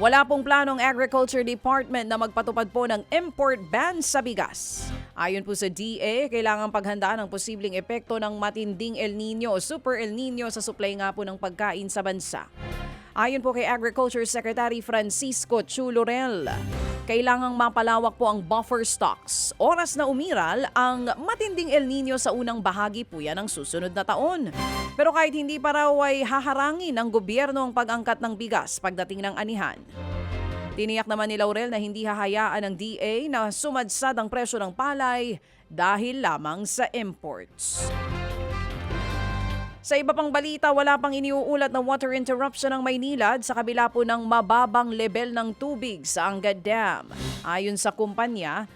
Wala pong planong Agriculture Department na magpatupad po ng import ban sa bigas. Ayon po sa DA, kailangan paghandaan ang posibleng epekto ng matinding El Nino o Super El Nino sa supply nga po ng pagkain sa bansa. Ayon po kay Agriculture Secretary Francisco Chu Laurel, kailangang mapalawak po ang buffer stocks. Oras na umiral ang matinding El Nino sa unang bahagi po yan ng susunod na taon. Pero kahit hindi pa raw ay haharangin ng gobyerno ang pag-angkat ng bigas pagdating ng anihan. Tiniyak naman ni Laurel na hindi hahayaan ng DA na sumadsad ang presyo ng palay dahil lamang sa imports. Sa iba pang balita, wala pang iniuulat na water interruption ng Maynilad sa kabila po ng mababang level ng tubig sa Angat Dam. Ayon sa kumpanya,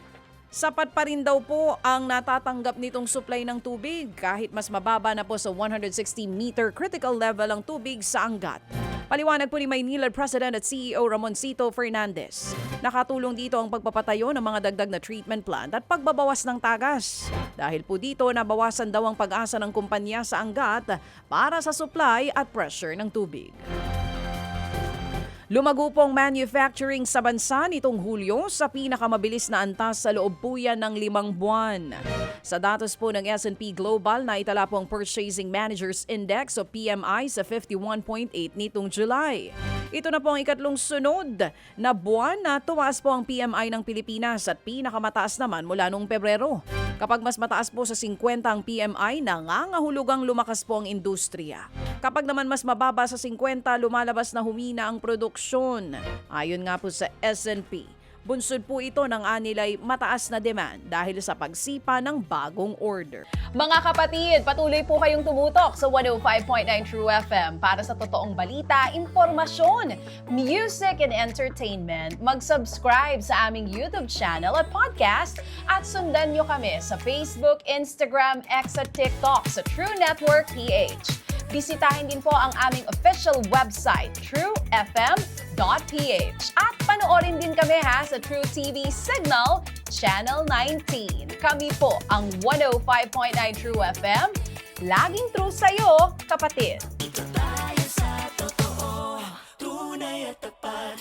sapat pa rin daw po ang natatanggap nitong supply ng tubig kahit mas mababa na po sa 160-meter critical level ang tubig sa Angat. Paliwanag po ni Maynilad President at CEO Ramoncito Fernandez. Nakatulong dito ang pagpapatayo ng mga dagdag na treatment plant at pagbabawas ng tagas. Dahil po dito, nabawasan daw ang pag-asa ng kumpanya sa Angat para sa supply at pressure ng tubig. Lumago po ang manufacturing sa bansa nitong Hulyo sa pinakamabilis na antas sa loob po yan ng 5 buwan. Sa datos po ng S&P Global, naitala po ang Purchasing Managers Index o PMI sa 51.8 nitong July. Ito na po ang ikatlong sunod na buwan na tumaas po ang PMI ng Pilipinas at pinakamataas naman mula noong Pebrero. Kapag mas mataas po sa 50 ang PMI, nangangahulugang lumakas po ang industriya. Kapag naman mas mababa sa 50, lumalabas na humina ang produksyon. Ayon nga po sa S&P, bunsod po ito ng anilay mataas na demand dahil sa pagsipa ng bagong order. Mga kapatid, patuloy po kayong tumutok sa 105.9 True FM para sa totoong balita, impormasyon, music and entertainment. Mag-subscribe sa aming YouTube channel at podcast at sundan nyo kami sa Facebook, Instagram, X at TikTok sa True Network PH. Bisitahin din po ang aming official website, truefm.ph. At panoorin din kami sa True TV Signal, Channel 19. Kami po ang 105.9 True FM. Laging true sa'yo, kapatid.